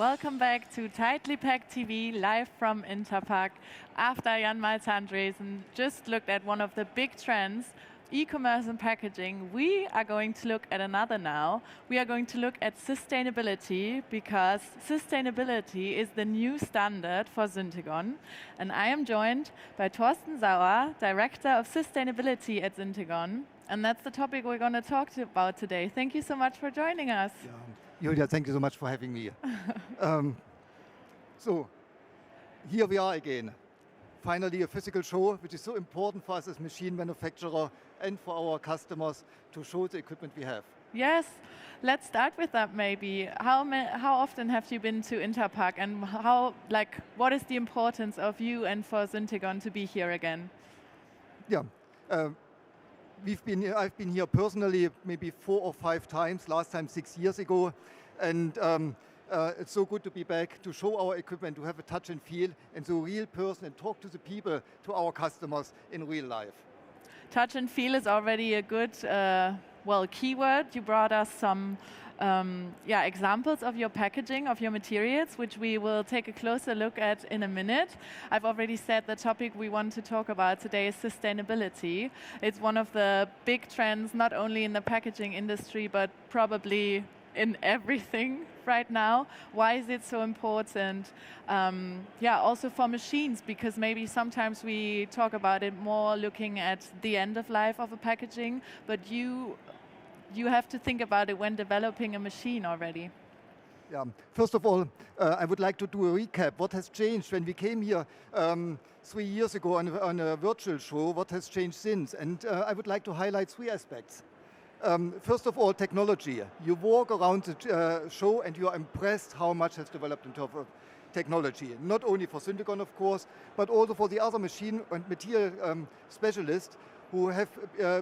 Welcome back to Tightly Packed TV, live from Interpark. After Jan Miles Andresen just looked at one of the big trends, e-commerce and packaging, we are going to look at another now. We are going to look at sustainability, because sustainability is the new standard for Syntegon. And I am joined by Thorsten Sauer, Director of Sustainability at Syntegon. And that's the topic we're going to talk about today. Thank you so much for joining us. Yeah. Julia, thank you so much for having me. So, here we are again. Finally, a physical show, which is so important for us as machine manufacturer and for our customers to show the equipment we have. Yes, let's start with that maybe. How often have you been to Interpark, and what is the importance of you and for Syntegon to be here again? Yeah. I've been here personally maybe 4 or 5 times, last time 6 years ago, and it's so good to be back, to show our equipment, to have a touch and feel, and so real person, and talk to the people, to our customers in real life. Touch and feel is already a good, keyword. You brought us some examples of your packaging, of your materials, which we will take a closer look at in a minute. I've already said the topic we want to talk about today is sustainability. It's one of the big trends, not only in the packaging industry, but probably in everything right now. Why is it so important? Also for machines, because maybe sometimes we talk about it more looking at the end of life of a packaging, but you have to think about it when developing a machine already. Yeah. First of all, I would like to do a recap. What has changed when we came here 3 years ago on a virtual show? What has changed since? And I would like to highlight 3 aspects. First of all, technology. You walk around the show and you are impressed how much has developed in terms of technology. Not only for Syntegon, of course, but also for the other machine and material specialists who have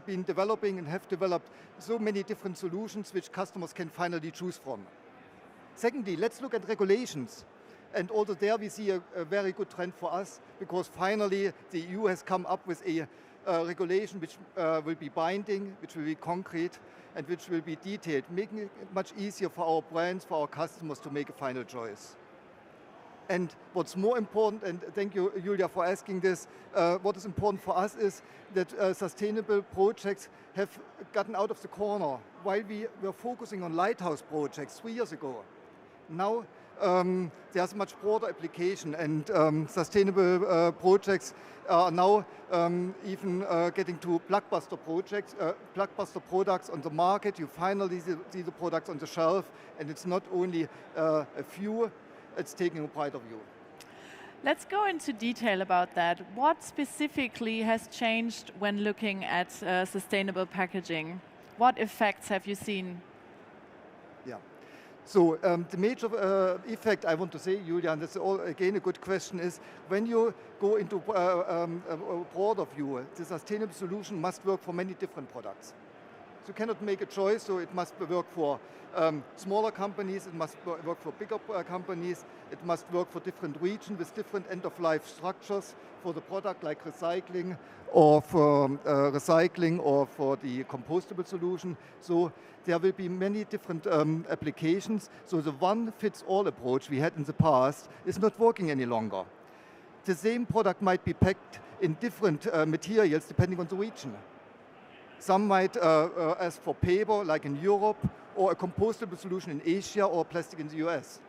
been developing and have developed so many different solutions which customers can finally choose from. Secondly, let's look at regulations. And also there we see a very good trend for us, because finally the EU has come up with a regulation which will be binding, which will be concrete, and which will be detailed, making it much easier for our brands, for our customers to make a final choice. And what's more important, and thank you, Julia, for asking this, what is important for us is that sustainable projects have gotten out of the corner. While we were focusing on lighthouse projects 3 years ago, now there's a much broader application, and sustainable projects are now even getting to blockbuster projects, blockbuster products on the market. You finally see the products on the shelf, and it's not only a few, it's taking a brighter view. Let's go into detail about that. What specifically has changed when looking at sustainable packaging? What effects have you seen? Yeah. So the major effect I want to say, Julia, and that's again a good question, is when you go into a broader view, the sustainable solution must work for many different products. So you cannot make a choice, so it must work for smaller companies, it must work for bigger companies, it must work for different regions with different end-of-life structures for the product, like recycling or for the compostable solution. So there will be many different applications. So the one-fits-all approach we had in the past is not working any longer. The same product might be packed in different materials depending on the region. Some might ask for paper, like in Europe, or a compostable solution in Asia, or plastic in the US.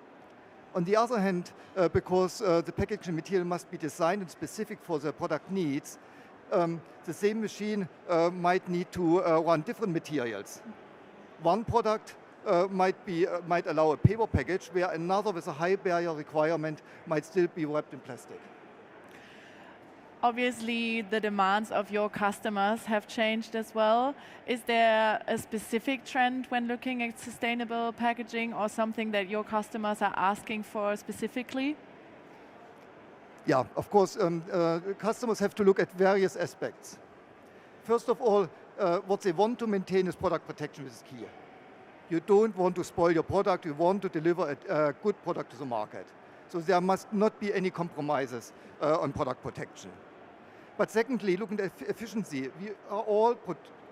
On the other hand, because the packaging material must be designed and specific for the product needs, the same machine might need to run different materials. One product might allow a paper package, where another with a high barrier requirement might still be wrapped in plastic. Obviously, the demands of your customers have changed as well. Is there a specific trend when looking at sustainable packaging, or something that your customers are asking for specifically? Yeah, of course, customers have to look at various aspects. First of all, what they want to maintain is product protection, which is key. You don't want to spoil your product, you want to deliver a good product to the market. So there must not be any compromises on product protection. But secondly, looking at efficiency, we are all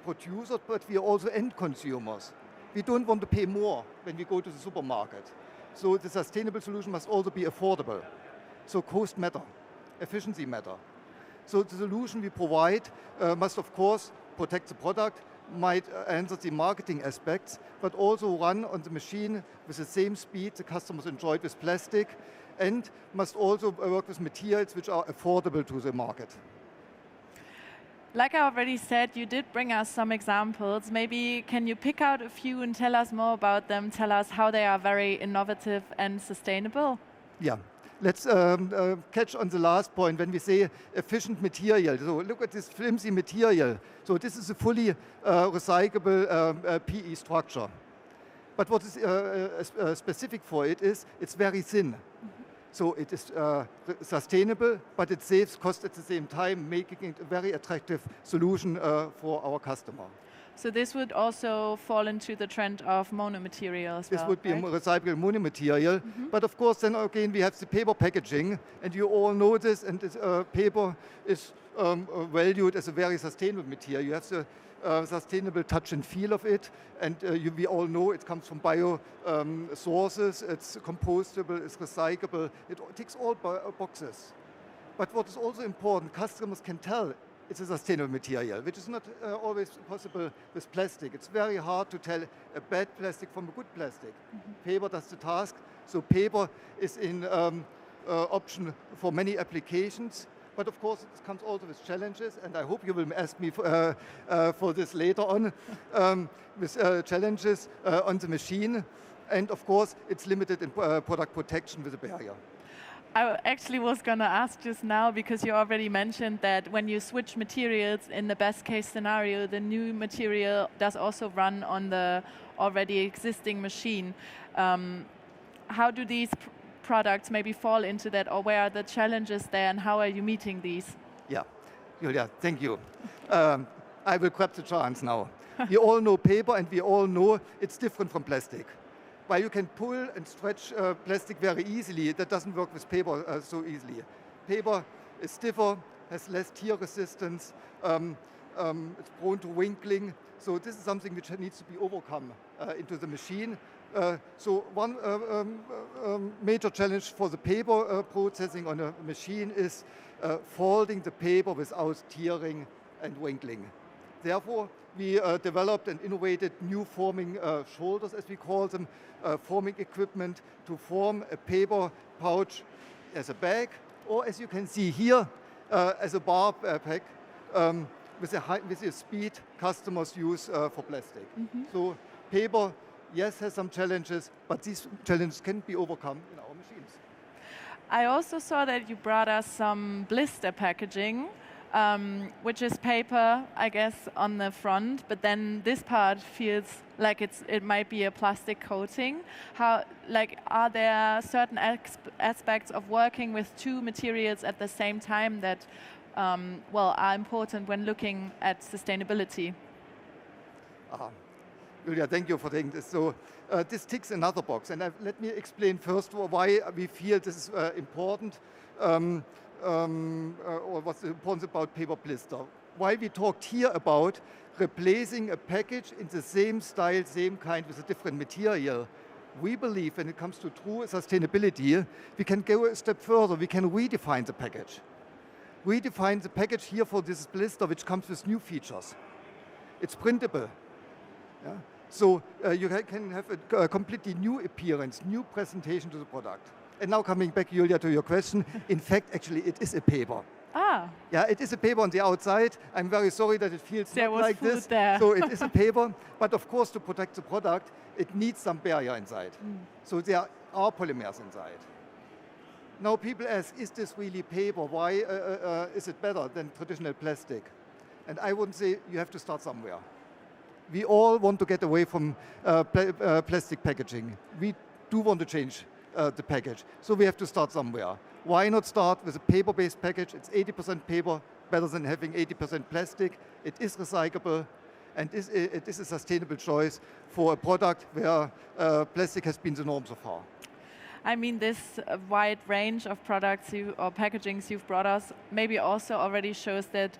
producers, but we are also end consumers. We don't want to pay more when we go to the supermarket. So the sustainable solution must also be affordable. So cost matter, efficiency matter. So the solution we provide must of course protect the product, might answer the marketing aspects, but also run on the machine with the same speed the customers enjoyed with plastic, and must also work with materials which are affordable to the market. Like I already said, you did bring us some examples. Maybe can you pick out a few and tell us more about them, tell us how they are very innovative and sustainable? Yeah. Let's catch on the last point when we say efficient material. So look at this flimsy material. So this is a fully recyclable PE structure. But what is specific for it is it's very thin. So it is sustainable, but it saves cost at the same time, making it a very attractive solution for our customer. So this would also fall into the trend of monomaterial as well, This would be right? a recyclable monomaterial. But of course, then again, we have the paper packaging, and you all know this, and paper is valued as a very sustainable material. You have the sustainable touch and feel of it, and we all know it comes from bio sources, it's compostable, it's recyclable, it ticks all boxes. But what is also important, customers can tell it's a sustainable material, which is not always possible with plastic. It's very hard to tell a bad plastic from a good plastic. Paper does the task, so paper is an option for many applications. But of course, it comes also with challenges, and I hope you will ask me for this later on, with challenges on the machine. And of course, it's limited in product protection with a barrier. I actually was going to ask just now, because you already mentioned that when you switch materials, in the best case scenario, the new material does also run on the already existing machine. How do these products maybe fall into that, or where are the challenges there, and how are you meeting these? Yeah, Julia, thank you. I will grab the chance now. We all know paper, and we all know it's different from plastic. While you can pull and stretch plastic very easily, that doesn't work with paper so easily. Paper is stiffer, has less tear resistance, it's prone to wrinkling. So this is something which needs to be overcome into the machine. So one major challenge for the paper processing on a machine is folding the paper without tearing and wrinkling. Therefore, we developed and innovated new forming shoulders, as we call them, forming equipment to form a paper pouch as a bag, or as you can see here, as a bar pack with the speed customers use for plastic. So paper, yes, has some challenges, but these challenges can be overcome in our machines. I also saw that you brought us some blister packaging, which is paper, I guess, on the front, but then this part feels like it might be a plastic coating. Are there certain aspects of working with two materials at the same time that are important when looking at sustainability? Julia, thank you for taking this. So this ticks another box, and let me explain first why we feel this is important. Or what's important about paper blister. Why we talked here about replacing a package in the same style, same kind with a different material. We believe when it comes to true sustainability, we can go a step further. We can redefine the package. Redefine the package here for this blister, which comes with new features. It's printable. Yeah? So you can have a completely new appearance, new presentation to the product. And now coming back, Julia, to your question, in fact, actually, it is a paper. Yeah, it is a paper on the outside. I'm very sorry that it feels not like this. There. So it is a paper, but of course, to protect the product, it needs some barrier inside. So there are polymers inside. Now people ask, is this really paper? Why is it better than traditional plastic? And I would say you have to start somewhere. We all want to get away from plastic packaging. We do want to change the package. So we have to start somewhere. Why not start with a paper-based package? It's 80% paper, better than having 80% plastic. It is recyclable, and it is a sustainable choice for a product where plastic has been the norm so far. I mean, this wide range of products or packagings you've brought us maybe also already shows that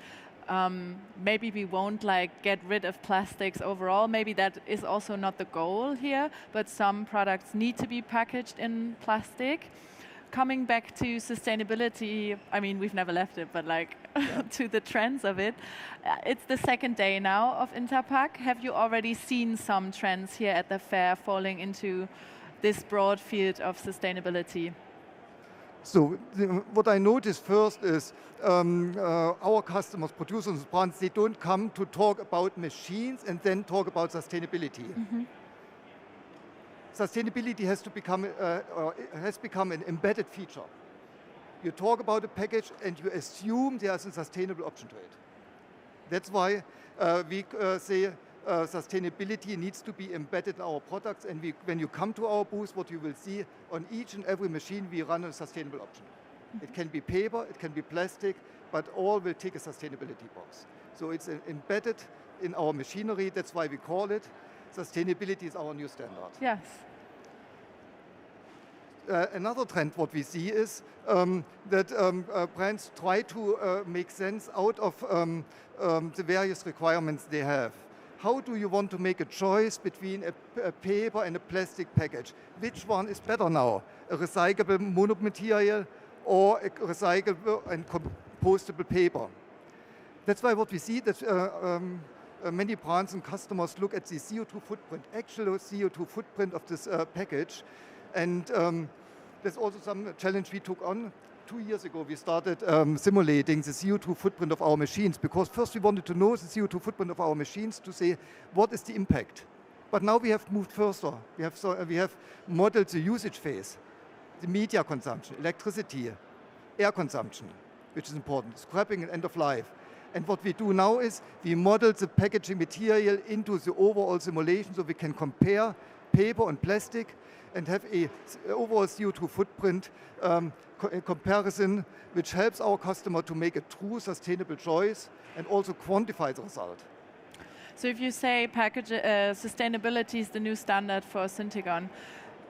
Maybe we won't like get rid of plastics overall. Maybe that is also not the goal here, but some products need to be packaged in plastic. Coming back to sustainability, I mean, we've never left it, but like to the trends of it. It's the second day now of Interpack. Have you already seen some trends here at the fair falling into this broad field of sustainability? So what I noticed first is our customers, producers and brands, they don't come to talk about machines and then talk about sustainability. Sustainability has become an embedded feature. You talk about a package and you assume there's a sustainable option to it. That's why we say sustainability needs to be embedded in our products, and when you come to our booth, what you will see on each and every machine, we run a sustainable option. It can be paper, it can be plastic, but all will tick a sustainability box. So it's embedded in our machinery, that's why we call it. Sustainability is our new standard. Yes. Another trend what we see is that brands try to make sense out of the various requirements they have. How do you want to make a choice between a paper and a plastic package? Which one is better now? A recyclable monomaterial or a recyclable and compostable paper? That's why what we see that many brands and customers look at the CO2 footprint, actual CO2 footprint of this package. And there's also some challenge we took on. 2 years ago, we started simulating the CO2 footprint of our machines, because first we wanted to know the CO2 footprint of our machines to say, what is the impact? But now we have moved further. We have modeled the usage phase, the media consumption, electricity, air consumption, which is important, scrapping and end of life. And what we do now is we model the packaging material into the overall simulation, so we can compare paper and plastic and have a overall CO2 footprint comparison, which helps our customer to make a true sustainable choice and also quantify the result. So if you say sustainability is the new standard for Syntegon,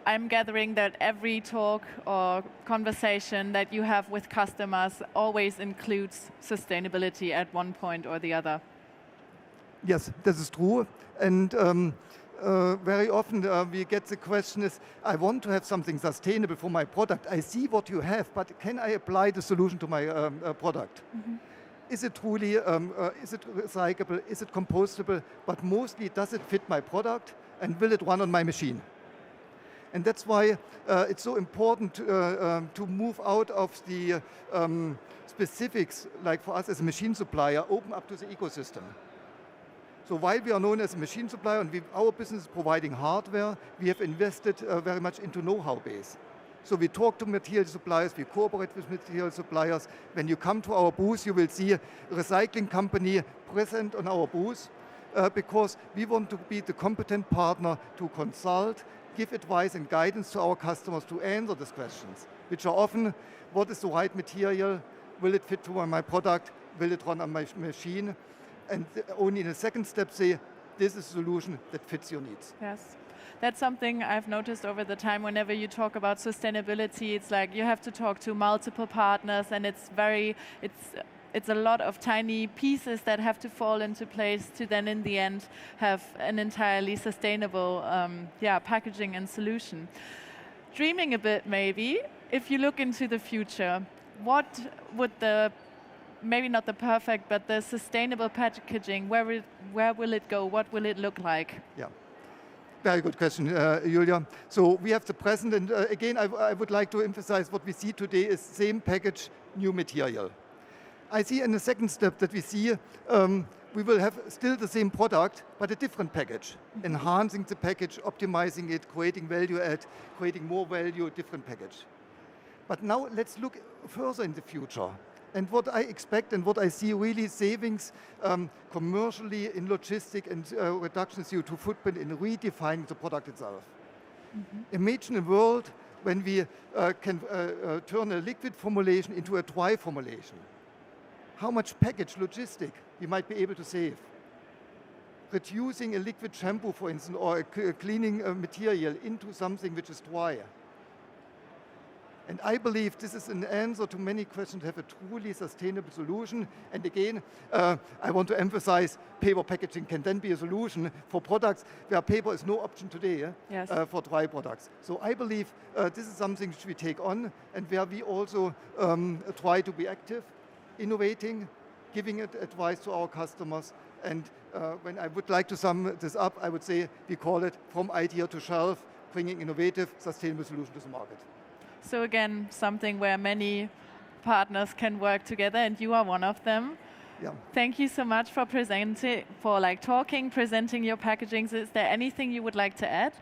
I'm gathering that every talk or conversation that you have with customers always includes sustainability at one point or the other. Yes, this is true. And very often we get the question is, I want to have something sustainable for my product. I see what you have, but can I apply the solution to my product? Is it truly, is it recyclable, is it compostable, but mostly does it fit my product and will it run on my machine? And that's why it's so important to move out of the specifics, like for us as a machine supplier, open up to the ecosystem. So while we are known as a machine supplier and our business is providing hardware, we have invested very much into know-how base. So we talk to material suppliers, we cooperate with material suppliers. When you come to our booth, you will see a recycling company present on our booth because we want to be the competent partner to consult, give advice and guidance to our customers to answer these questions, which are often, what is the right material? Will it fit to my product? Will it run on my machine? And only in a second step say, this is a solution that fits your needs. Yes. That's something I've noticed over the time. Whenever you talk about sustainability, it's like you have to talk to multiple partners, and it's a lot of tiny pieces that have to fall into place to then in the end have an entirely sustainable packaging and solution. Dreaming a bit maybe, if you look into the future, what would maybe not the perfect, but the sustainable packaging, where will it go? What will it look like? Yeah, very good question, Julia. So we have the present, and again, I would like to emphasize what we see today is same package, new material. I see in the second step that we see we will have still the same product, but a different package, enhancing the package, optimizing it, creating value add, creating more value, different package. But now let's look further in the future. And what I expect and what I see really savings commercially in logistics and reduction CO2 footprint in redefining the product itself. Imagine a world when we can turn a liquid formulation into a dry formulation. How much package logistic we might be able to save. Reducing a liquid shampoo, for instance, or a cleaning material into something which is dry. And I believe this is an answer to many questions to have a truly sustainable solution. And again, I want to emphasize paper packaging can then be a solution for products where paper is no option today for dry products. So I believe this is something which we take on and where we also try to be active, innovating, giving advice to our customers. And when I would like to sum this up, I would say we call it from idea to shelf, bringing innovative, sustainable solutions to the market. So again, something where many partners can work together, and you are one of them. Yeah. Thank you so much for presenting, presenting your packaging. Is there anything you would like to add?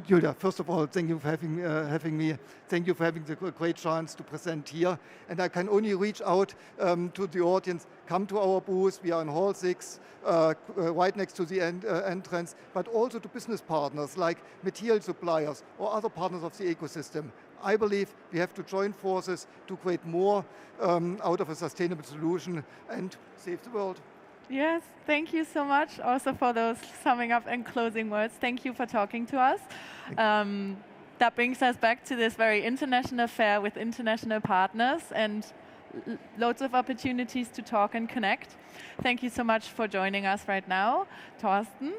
Julia, first of all, thank you for having me. Thank you for having the great chance to present here. And I can only reach out to the audience. Come to our booth. We are in Hall 6, right next to the entrance, but also to business partners like material suppliers or other partners of the ecosystem. I believe we have to join forces to create more out of a sustainable solution and save the world. Yes, thank you so much also for those summing up and closing words. Thank you for talking to us. That brings us back to this very international fair with international partners and loads of opportunities to talk and connect. Thank you so much for joining us right now, Thorsten.